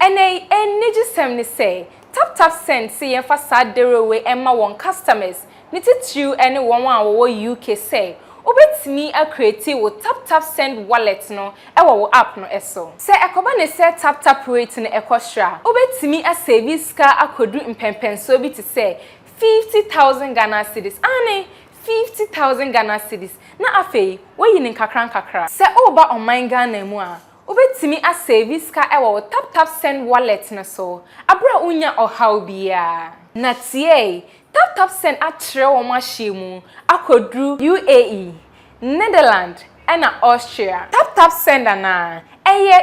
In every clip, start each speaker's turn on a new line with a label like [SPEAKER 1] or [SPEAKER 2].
[SPEAKER 1] Ene ejisem ni say tap send see yen fa sadere we emma won customers ni titu ene won a wo UK say obetimi a create wo tap send wallet no e wo app no eso se ekoba ne se tap rate no ekostra obetimi a save ska akodu impempenso bi ti say 50,000 Ghana cedis ane 50,000 Ghana cedis na afei wo yin kakra se oba on Ghana mu a obetimi a save ska ewo tap send wallet na so abra unya ohaw bia na tie tap send atre wo mahye akodru UAE Netherlands and Austria tap send na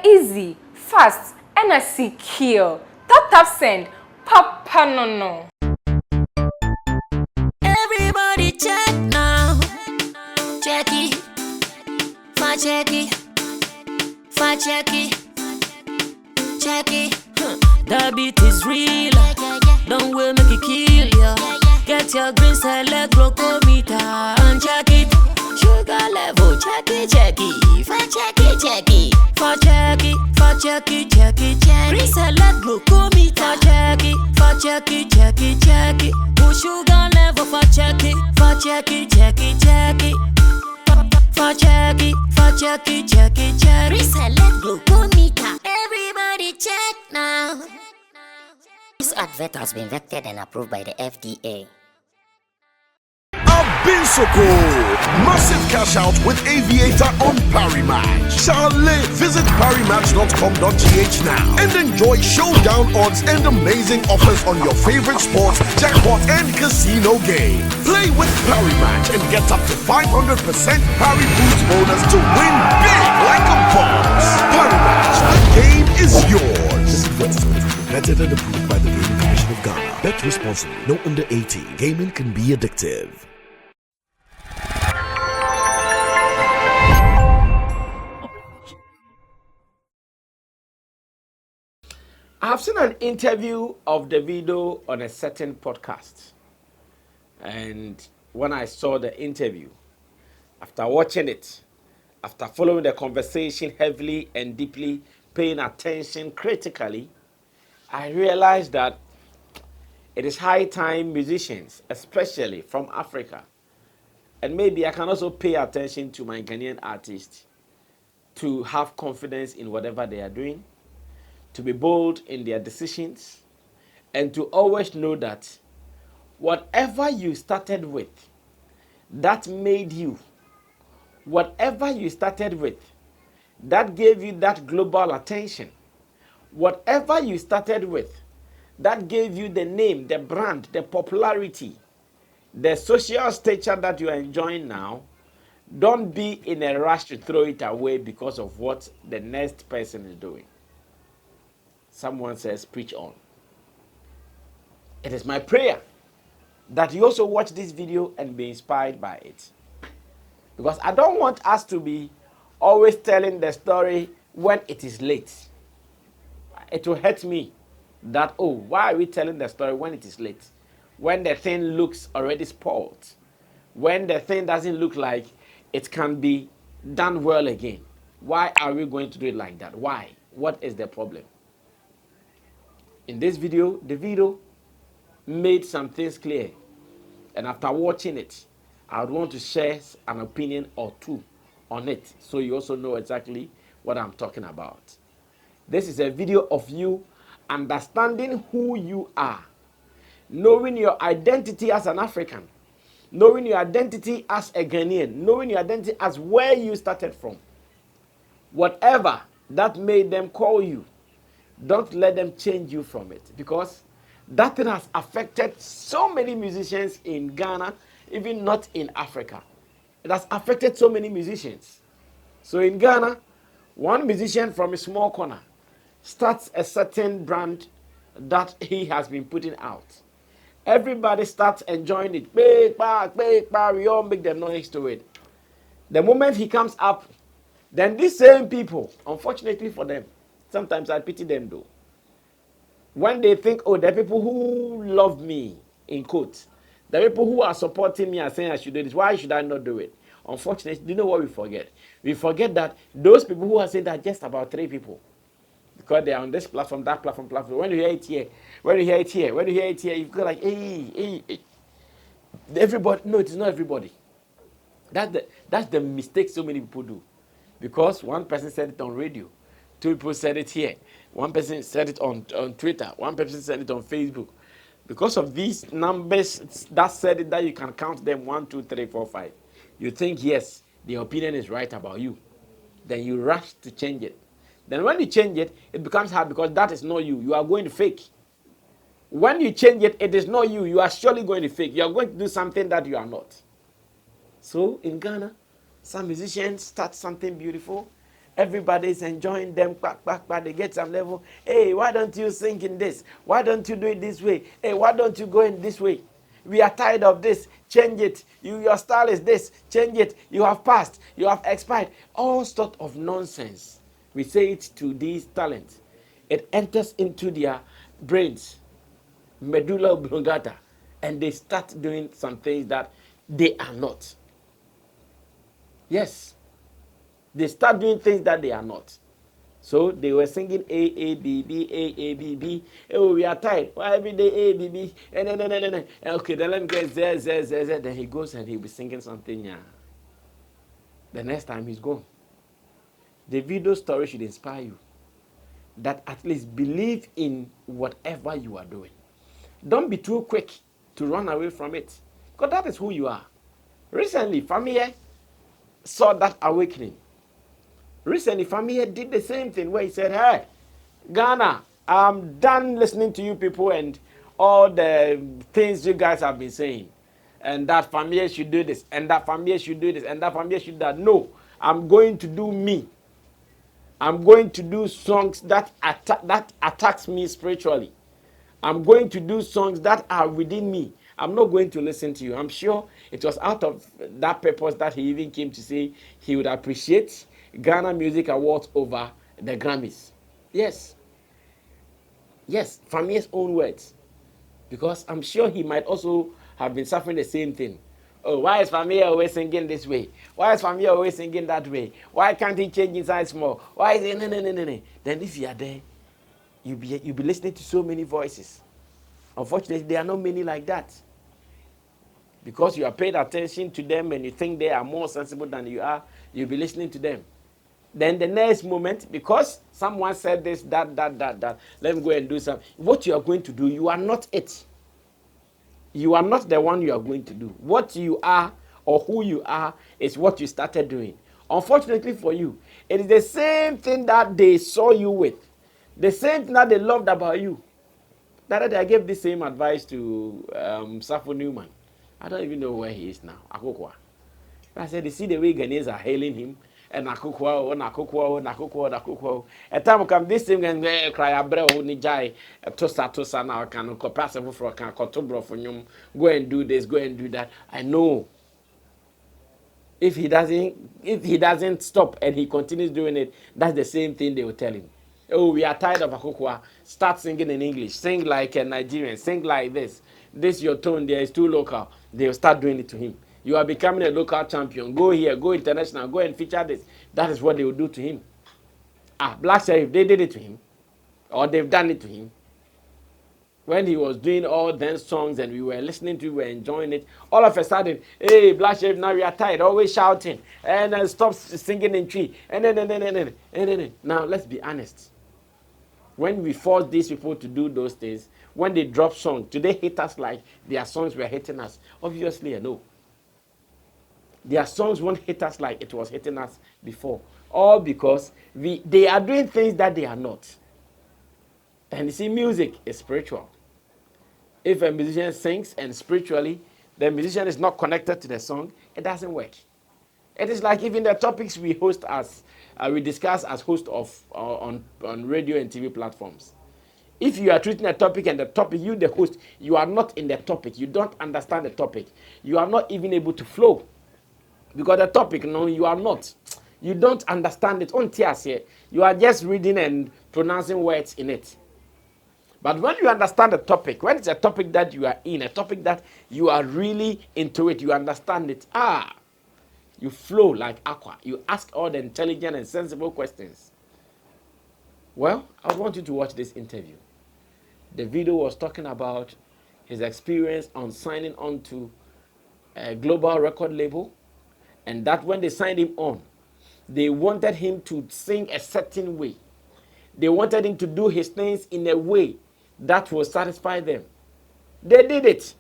[SPEAKER 1] easy fast and secure tap send papa no
[SPEAKER 2] everybody check now check it check it. That beat is real. Don't wait, make it kill ya. Get your green select glucometer and check it. Sugar level, check it. Check it. Green select glucometer, check it. Push sugar level, check it. Check it. Reselect glucometer. Everybody check now.
[SPEAKER 3] This advert has been vetted and approved by the FDA.
[SPEAKER 4] Abinsoko! Massive cash out with Aviator on Parimatch. Charlie, visit parimatch.com.gh now and enjoy showdown odds and amazing offers on your favorite sports, jackpot, and casino game. Play with Parimatch and get up to 500% Pari Boost bonus to win big like a boss. Parimatch, the game is yours. This advertisement is vetted and approved by the Gaming Commission of Ghana. Bet responsibly. No under 18. Gaming can be addictive.
[SPEAKER 5] I have seen an interview of Davido on a certain podcast. And when I saw the interview, after watching it, after following the conversation heavily and deeply, paying attention critically, I realized that it is high time musicians, especially from Africa, and maybe I can also pay attention to my Ghanaian artists, to have confidence in whatever they are doing, to be bold in their decisions, and to always know that whatever you started with, that made you, whatever you started with, that gave you that global attention, whatever you started with, that gave you the name, the brand, the popularity, the social stature that you are enjoying now, don't be in a rush to throw it away because of what the next person is doing. Someone says, preach on. It is my prayer that you also watch this video and be inspired by it. Because I don't want us to be always telling the story when it is late. It will hurt me that, oh, why are we telling the story when it is late? When the thing looks already spoiled. When the thing doesn't look like it can be done well again. Why are we going to do it like that? Why? What is the problem? In this video, Davido made some things clear. And after watching it, I would want to share an opinion or two on it so you also know exactly what I'm talking about. This is a video of you understanding who you are, knowing your identity as an African, knowing your identity as a Ghanaian, knowing your identity as where you started from. Whatever that made them call you, don't let them change you from it, because that thing has affected so many musicians in Ghana, even not in Africa. It has affected so many musicians. So in Ghana, one musician from a small corner starts a certain brand that he has been putting out. Everybody starts enjoying it. Big back, we all make the noise to it. The moment he comes up, then these same people, unfortunately for them, sometimes I pity them though, when they think, oh, the people who love me, in quotes, the people who are supporting me are saying I should do this, why should I not do it? Unfortunately, do you know what we forget? We forget that those people who are saying that just about 3 people. because they are on this platform, that platform. When you hear it here, when you hear it here, when you hear it here, you go like, hey. Everybody, no, it is not everybody. That's the mistake so many people do. Because one person said it on radio, two people said it here, one person said it on Twitter, one person said it on Facebook. Because of these numbers that said it, that you can count them 1, 2, 3, 4, 5. You think, yes, the opinion is right about you. Then you rush to change it. Then when you change it, it becomes hard because that is not you. You are going to fake. When you change it, it is not you. You are surely going to fake. You are going to do something that you are not. So in Ghana, some musicians start something beautiful. Everybody is enjoying them. They get some level. Hey, why don't you sing in this? Why don't you do it this way? Hey, why don't you go in this way? We are tired of this. Change it. Your style is this. Change it. You have passed. You have expired. All sort of nonsense. We say it to these talents. It enters into their brains, medulla oblongata, and they start doing some things that they are not. Yes. They start doing things that they are not. So they were singing A, B, B, A, B, B. Oh, we are tired. Why every day A, B, B? No. Okay, then let me get Z, Z, Z, Z. Then he goes and he'll be singing something. Yeah. The next time he's gone. The video story should inspire you. That at least believe in whatever you are doing. Don't be too quick to run away from it. Because that is who you are. Recently, Famille saw that awakening. Recently, Famille did the same thing where he said, hey, Ghana, I'm done listening to you people and all the things you guys have been saying. And that Famille should do this, and that Famille should do this, and that Famille should do that. No, I'm going to do me. I'm going to do songs that attacks me spiritually. I'm going to do songs that are within me. I'm not going to listen to you. I'm sure it was out of that purpose that he even came to say he would appreciate Ghana Music Awards over the Grammys. Yes. Yes, from his own words. Because I'm sure he might also have been suffering the same thing. Oh, why is Family always singing this way? Why is Family always singing that way? Why can't he change inside small? Why is it no? Then if you are there, you'll be listening to so many voices. Unfortunately, there are not many like that. Because you are paying attention to them and you think they are more sensible than you are, you'll be listening to them. Then the next moment, because someone said this, that, let me go and do something. What you are going to do, you are not it. You are not the one you are going to do. What you are or who you are is what you started doing. Unfortunately for you, it is the same thing that they saw you with. The same thing that they loved about you. That I gave the same advice to Safo Newman. I don't even know where he is now. Akokwa. I said, you see the way Ghanaians are hailing him. And Nakukwa. A time come this thing and cry a brew nijai tosa now can passive for a cotobro for you. Go and do this, go and do that. I know. If he doesn't stop and he continues doing it, that's the same thing they will tell him. Oh, we are tired of Akukwa. Start singing in English. Sing like a Nigerian. Sing like this. This your tone there is too local. They will start doing it to him. You are becoming a local champion. Go here, go international, go and feature this. That is what they will do to him. Black Sheriff, they did it to him. Or they've done it to him. When he was doing all dance songs and we were listening to it, we were enjoying it, all of a sudden, hey, Black Sheriff, now we are tired, always shouting, and then stop singing in tree. And then. Now, let's be honest. When we force these people to do those things, when they drop songs, do they hit us like their songs were hitting us? Obviously, no. Their songs won't hit us like it was hitting us before. All because they are doing things that they are not. And you see, music is spiritual. If a musician sings and spiritually, the musician is not connected to the song, it doesn't work. It is like even the topics we host we discuss as host of on radio and TV platforms. If you are treating a topic and the topic, you the host, you are not in the topic. You don't understand the topic. You are not even able to flow. Because the topic, no, you are not. You don't understand it. You are just reading and pronouncing words in it. But when you understand the topic, when it's a topic that you are in, a topic that you are really into it, you understand it. You flow like aqua. You ask all the intelligent and sensible questions. Well, I want you to watch this interview. Davido was talking about his experience on signing on to a global record label, and that when they signed him on, they wanted him to sing a certain way. They wanted him to do his things in a way that will satisfy them. They did it.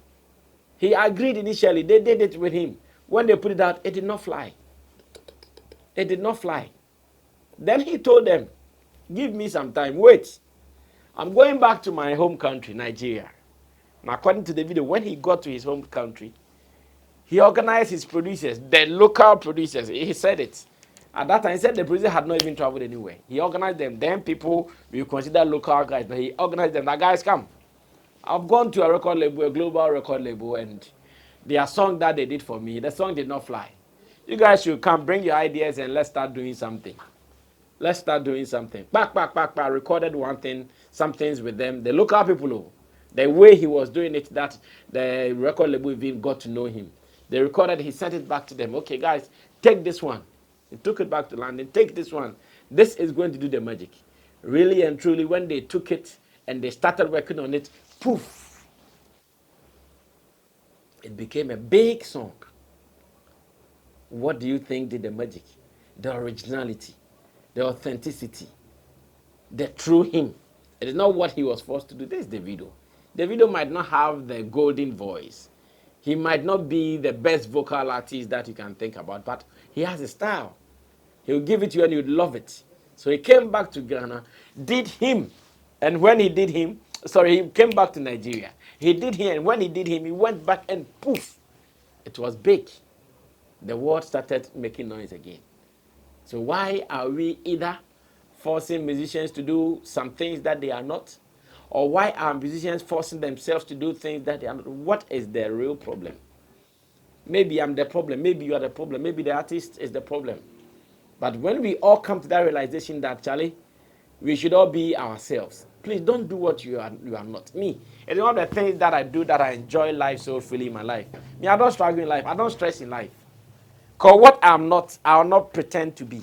[SPEAKER 5] He agreed initially. They did it with him. When they put it out, it did not fly. It did not fly. Then he told them, give me some time. Wait. I'm going back to my home country, Nigeria. And according to the video, when he got to his home country, he organized his producers, the local producers. He said it. At that time, he said the producer had not even traveled anywhere. He organized them. Then people will consider local guys, but he organized them. That guys, come. I've gone to a record label, a global record label, and their song that they did for me, the song did not fly. You guys should come, bring your ideas, and let's start doing something. Let's start doing something. Back. Recorded one thing, some things with them. The local people, the way he was doing it, that the record label even got to know him. They recorded, he sent it back to them. Okay, guys, take this one. He took it back to London. Take this one. This is going to do the magic. Really and truly, when they took it and they started working on it, poof, it became a big song. What do you think did the magic? The originality, the authenticity, the true him. It is not what he was forced to do. This is Davido. Davido might not have the golden voice. He might not be the best vocal artist that you can think about, but he has a style. He'll give it to you and you'd love it. So he came back to Ghana, did him, and when he did him, he came back to Nigeria. He did him, and when he did him, he went back and poof, it was big. The world started making noise again. So why are we either forcing musicians to do some things that they are not? Or why are musicians forcing themselves to do things that they are not? What is the real problem? Maybe I'm the problem. Maybe you are the problem. Maybe the artist is the problem. But when we all come to that realization that, Charlie, we should all be ourselves. Please don't do what you are not. Me, it's one of the things that I do that I enjoy life so fully in my life. Me, I don't struggle in life. I don't stress in life. Because what I'm not, I will not pretend to be.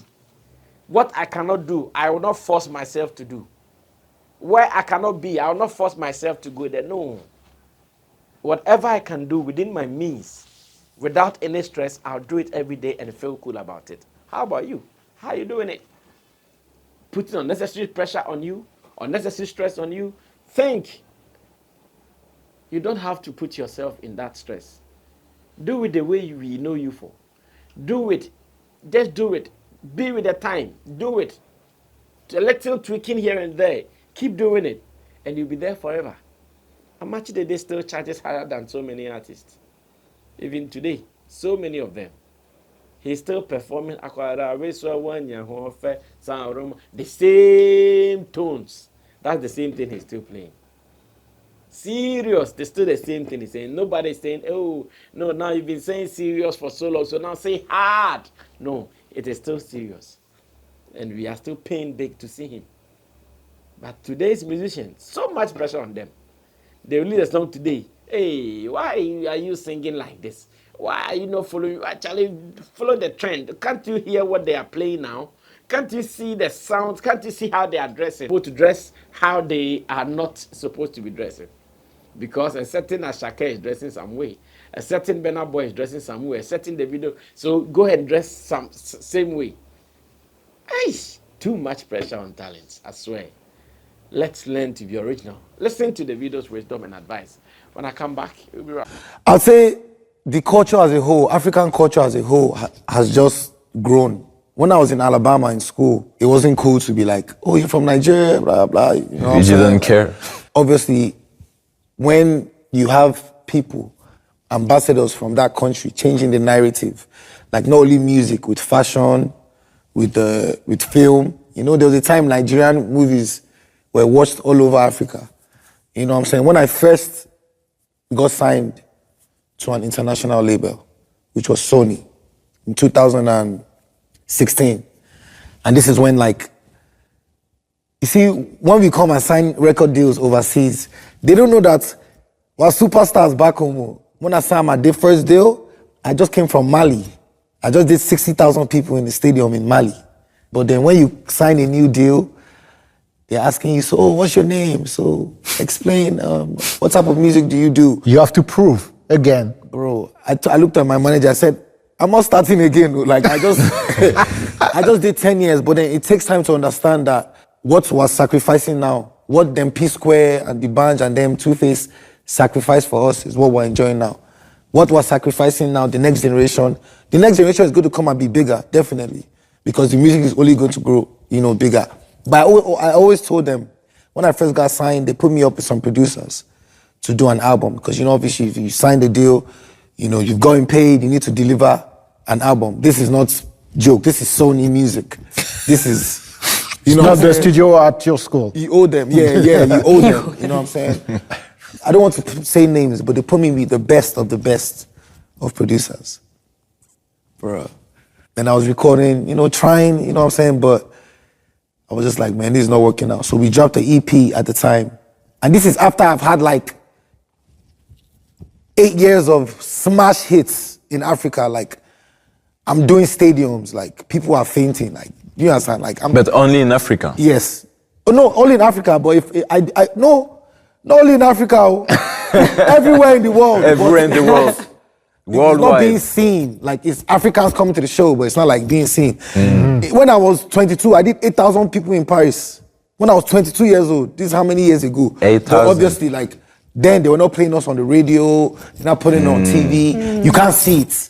[SPEAKER 5] What I cannot do, I will not force myself to do. Where I cannot be, I will not force myself to go there. No. Whatever I can do within my means, without any stress, I'll do it every day and feel cool about it. How about you? How are you doing it? Putting unnecessary pressure on you, unnecessary stress on you. Think. You don't have to put yourself in that stress. Do it the way we know you for. Do it. Just do it. Be with the time. Do it. A little tweaking here and there. Keep doing it. And you'll be there forever. How much did they still charges higher than so many artists? Even today, so many of them. He's still performing the same tones. That's the same thing he's still playing. Serious, they still the same thing he's saying. Nobody's saying, oh, no, now you've been saying serious for so long, so now say hard. No, it is still serious. And we are still paying big to see him. But today's musicians, so much pressure on them. They release a song today. Hey, why are you singing like this? Why are you not following? Actually, follow the trend. Can't you hear what they are playing now? Can't you see the sounds? Can't you see how they are dressing? People to dress how they are not supposed to be dressing. Because a certain Ashake is dressing some way. A certain Burna Boy is dressing some way. A certain Davido. So go ahead and dress same way. Aish, too much pressure on talents, I swear. Let's learn to be original. Listen to Davido's wisdom and advice. When I come back, we'll be right back.
[SPEAKER 6] I'll say the culture as a whole, African culture as a whole, has just grown. When I was in Alabama in school, it wasn't cool to be like, oh, you're from Nigeria, blah, blah. You know
[SPEAKER 7] You didn't care.
[SPEAKER 6] Obviously, when you have people, ambassadors from that country changing the narrative, like not only music, with fashion, with film. You know, there was a time Nigerian movies were watched all over Africa. You know what I'm saying? When I first got signed to an international label, which was Sony, in 2016. And this is when, like, you see, when we come and sign record deals overseas, they don't know that we're superstars back home. When I signed my first deal, I just came from Mali. I just did 60,000 people in the stadium in Mali. But then when you sign a new deal, they're asking you, so what's your name? So explain, what type of music do you do?
[SPEAKER 7] You have to prove again.
[SPEAKER 6] Bro, I looked at my manager, I said, I'm not starting again. Like, I just, I just did 10 years, but then it takes time to understand that what was sacrificing now, what them P-Square and the Banj and them Two-Face sacrifice for us is what we're enjoying now. What we're sacrificing now, the next generation is going to come and be bigger, definitely, because the music is only going to grow, bigger. But I always told them, when I first got signed, they put me up with some producers to do an album, because, obviously, if you sign the deal, you've gotten paid, you need to deliver an album. This is not joke. This is Sony music. This is,
[SPEAKER 7] Not the studio at your school.
[SPEAKER 6] You owe them. Yeah, you owe them. You know what I'm saying? I don't want to say names, but they put me with the best of producers. Bro. Then I was recording, trying, you know what I'm saying? But I was just like, man, this is not working out. So we dropped the EP at the time. And this is after I've had like 8 years of smash hits in Africa. Like, I'm doing stadiums, like people are fainting, like, you understand? Like,
[SPEAKER 8] But only in Africa.
[SPEAKER 6] Yes. Oh, no, only in Africa, but no, not only in Africa, everywhere in the world.
[SPEAKER 8] Everywhere in the world. Worldwide.
[SPEAKER 6] It's not being seen. Like, it's Africans coming to the show, but it's not like being seen. When I was 22, I did 8,000 people in Paris. When I was 22 years old, this is how many years ago?
[SPEAKER 8] 8,000.
[SPEAKER 6] Obviously, like, then they were not playing us on the radio, they're not putting it on TV. You can't see it.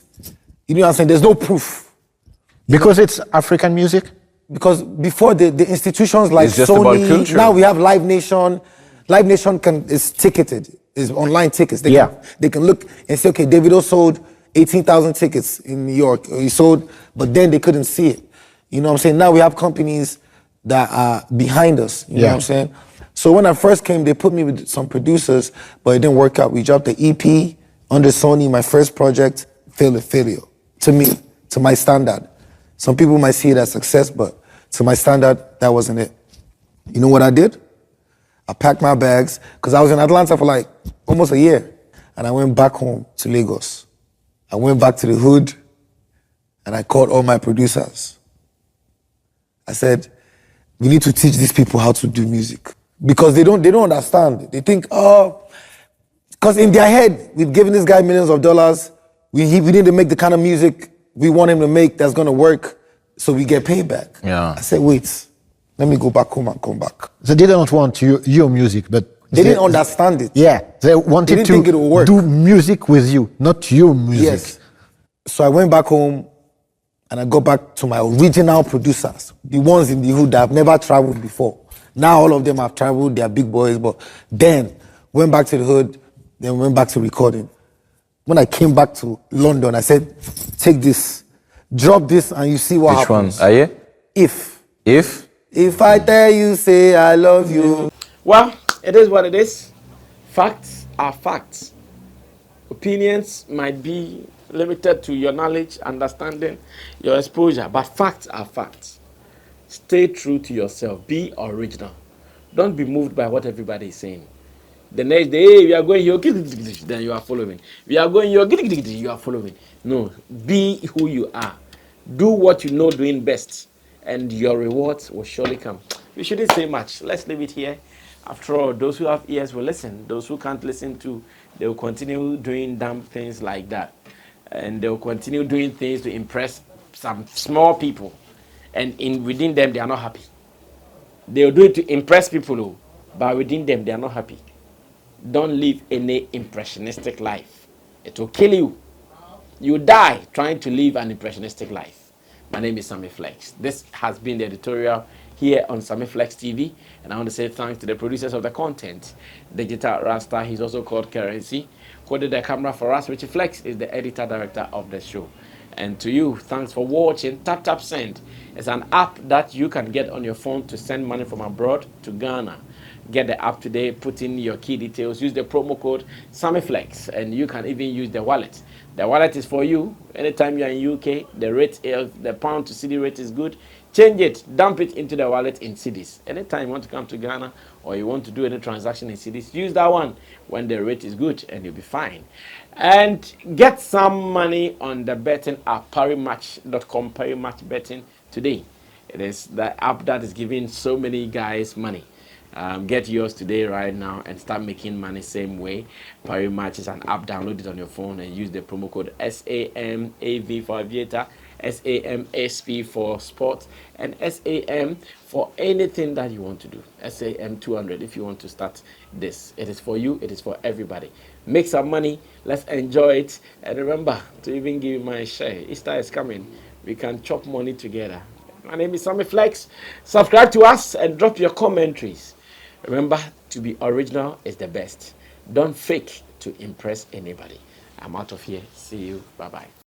[SPEAKER 6] You know what I'm saying? There's no proof.
[SPEAKER 7] Because it's African music?
[SPEAKER 6] Because before the institutions like
[SPEAKER 8] It's just about
[SPEAKER 6] Sony,
[SPEAKER 8] culture.
[SPEAKER 6] now we have Live Nation. Live Nation is ticketed, is online tickets. They can look and say, okay, Davido sold 18,000 tickets in New York. He sold, but then they couldn't see it. You know what I'm saying? Now we have companies that are behind us. You know what I'm saying? So when I first came, they put me with some producers, but it didn't work out. We dropped the EP under Sony, my first project, failure. To me, to my standard. Some people might see it as success, but to my standard, that wasn't it. You know what I did? I packed my bags, because I was in Atlanta for like almost a year, and I went back home to Lagos. I went back to the hood, and I called all my producers. I said, we need to teach these people how to do music. Because they don't understand. They think, because in their head, we've given this guy millions of dollars, we need to make the kind of music we want him to make that's gonna work, so we get paid back.
[SPEAKER 8] Yeah.
[SPEAKER 6] I said, wait, let me go back home and come back.
[SPEAKER 7] They didn't want your music, but...
[SPEAKER 6] They didn't understand it.
[SPEAKER 7] Yeah, they wanted
[SPEAKER 6] didn't think it would work.
[SPEAKER 7] do music with you, not your music.
[SPEAKER 6] Yes. So I went back home, and I got back to my original producers, the ones in the hood that have never traveled before. Now all of them have traveled, they're big boys, but then went back to the hood, then went back to recording. When I came back to London, I said, take this, drop this, and you see what happens.
[SPEAKER 8] Which one? Aye? If
[SPEAKER 6] I tell you, say I love you.
[SPEAKER 5] Well, it is what it is. Facts are facts. Opinions might be limited to your knowledge, understanding, your exposure, but facts are facts. Stay true to yourself. Be original. Don't be moved by what everybody is saying. The next day, hey, we are going here, then you are following. We are going here, you are following. No, be who you are. Do what you know doing best, and your rewards will surely come. We shouldn't say much. Let's leave it here. After all, those who have ears will listen. Those who can't listen to, they will continue doing dumb things like that. And they will continue doing things to impress some small people. And within them, they are not happy. They will do it to impress people, but within them, they are not happy. Don't live any impressionistic life. It will kill you. You die trying to live an impressionistic life. My name is Sammy Flex. This has been the editorial here on Sammy Flex TV. And I want to say thanks to the producers of the content. Digital Rasta, he's also called Currency, who did the camera for us. Richie Flex is the editor director of the show. And to you, thanks for watching. Tap Send is an app that you can get on your phone to send money from abroad to Ghana. Get the app today, put in your key details, use the promo code SammyFlex, and you can even use the wallet. The wallet is for you. Anytime you're in UK, the rate, the pound to CD rate is good. Change it, dump it into the wallet in cedis. Anytime you want to come to Ghana or you want to do any transaction in cedis, use that one when the rate is good and you'll be fine. And get some money on the betting app, parimatch.com, Parimatch betting today. It is the app that is giving so many guys money. Get yours today right now and start making money same way. Parimatch is an app. Download it on your phone and use the promo code SAMAV for Aviator, SAMSP for sports, and SAM for anything that you want to do. SAM 200 if you want to start this. It is for you. It is for everybody. Make some money. Let's enjoy it. And remember to even give my share. Easter is coming. We can chop money together. My name is Sammy Flex. Subscribe to us and drop your commentaries. Remember, to be original is the best. Don't fake to impress anybody. I'm out of here. See you. Bye-bye.